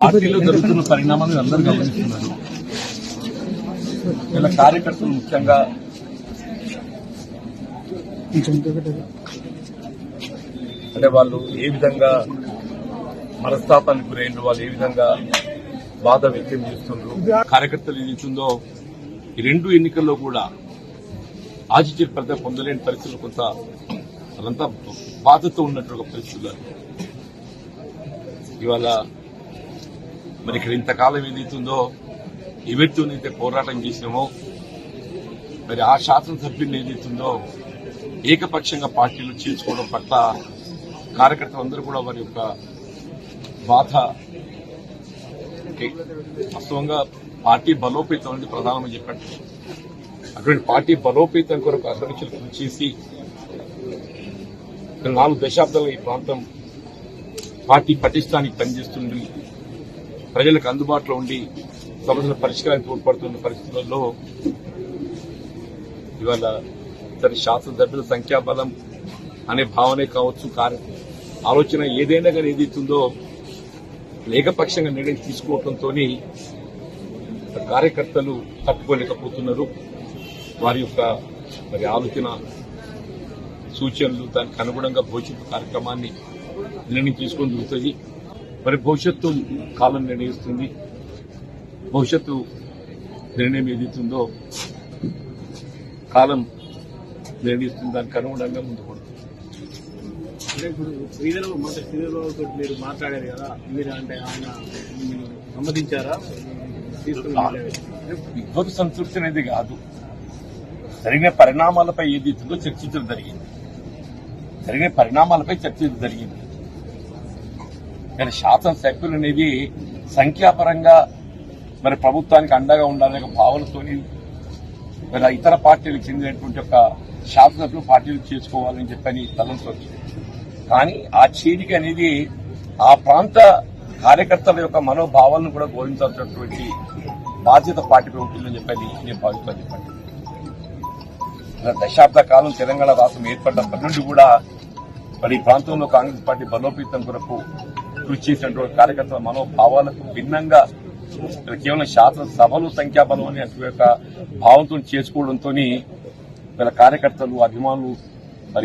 పార్టీలో జరుగుతున్న పరిణామాలను అందరూ గమనిస్తున్నారు. ఇలా కార్యకర్తలు ముఖ్యంగా అంటే వాళ్ళు ఏ విధంగా మనస్తాపానికి గురైన వాళ్ళు ఏ విధంగా బాధ వ్యక్తం చేస్తున్నారు. కార్యకర్తలు ఏదైతుందో ఈ రెండు ఎన్నికల్లో కూడా ఆశించిన ఫలితం పొందలేని పరిస్థితులు కొంత అదంతా బాధతో ఉన్నట్టు పరిస్థితులు. ఇవాళ మరి ఇక్కడ ఇంతకాలం ఏదైతుందో ఎవరితోనైతే పోరాటం చేసినామో మరి ఆ శాసనసభ్యులు ఏదైతుందో ఏకపక్షంగా పార్టీలు చేర్చుకోవడం పట్ల కార్యకర్తలందరూ కూడా వారి యొక్క బాధ వాస్తవంగా పార్టీ బలోపేతం అనేది ప్రధానమని చెప్పారు. అటువంటి పార్టీ బలోపేతం కొరకు అధ్యక్షులు కృషి చేసి 4 దశాబ్దాలుగా ఈ ప్రాంతం పార్టీ పటిష్టానికి పనిచేస్తుంది, ప్రజలకు అందుబాటులో ఉండి సమస్యల పరిష్కారానికి తోడ్పడుతున్న పరిస్థితుల్లో ఇవాళ ఇతర శాసనసభ్యుల సంఖ్యాబలం అనే భావనే కావచ్చు, ఆలోచన ఏదైనా కానీ ఏదైతుందో ఏకపక్షంగా నిర్ణయం తీసుకోవడంతో కార్యకర్తలు తట్టుకోలేకపోతున్నారు. వారి యొక్క మరి ఆలోచన సూచనలు దానికి అనుగుణంగా భవిష్యత్తు కార్యక్రమాన్ని నిర్ణయం తీసుకొని జరుగుతుంది. మరి భవిష్యత్తు కాలం నిర్ణయిస్తుంది. భవిష్యత్తు నిర్ణయం ఏదైతుందో కాలం నిర్ణయిస్తుంది, దానికి అనుగుణంగా ముందుకు ఇప్పుడు శ్రీధరబాబుతో మీరు మాట్లాడారు కదా, మీరు అంటే ఆయన సమ్మతించారా? విద్వత్ సంతృప్తి అనేది కాదు, జరిగిన పరిణామాలపై ఏదైతుందో చర్చించడం జరిగింది. జరిగిన పరిణామాలపై చర్చించడం జరిగింది. కానీ శాసనసభ్యులు అనేది సంఖ్యాపరంగా మరి ప్రభుత్వానికి అండగా ఉండాలనే భావనతో మరి ఇతర పార్టీలకు చెందినటువంటి ఒక శాసనసభ్యులు పార్టీలు చేసుకోవాలని చెప్పని తలంచవచ్చు. కానీ ఆ చేరిక అనేది ఆ ప్రాంత కార్యకర్తల యొక్క మనోభావాలను కూడా గౌరవించాల్సినటువంటి బాధ్యత పార్టీపై ఉంటుందని చెప్పని నేను భావిస్తాను. చెప్పండి, దశాబ్ద కాలం తెలంగాణ రాష్ట్రం ఏర్పడినప్పటి నుండి కూడా మరి ఈ ప్రాంతంలో కాంగ్రెస్ పార్టీ బలోపేతం కొరకు కృషి చేసినటువంటి కార్యకర్తల మనోభావాలకు భిన్నంగా కేవలం శాసనసభలు సంఖ్యాబలం అనే యొక్క భావంతో చేసుకోవడంతో వీళ్ళ కార్యకర్తలు అభిమానులు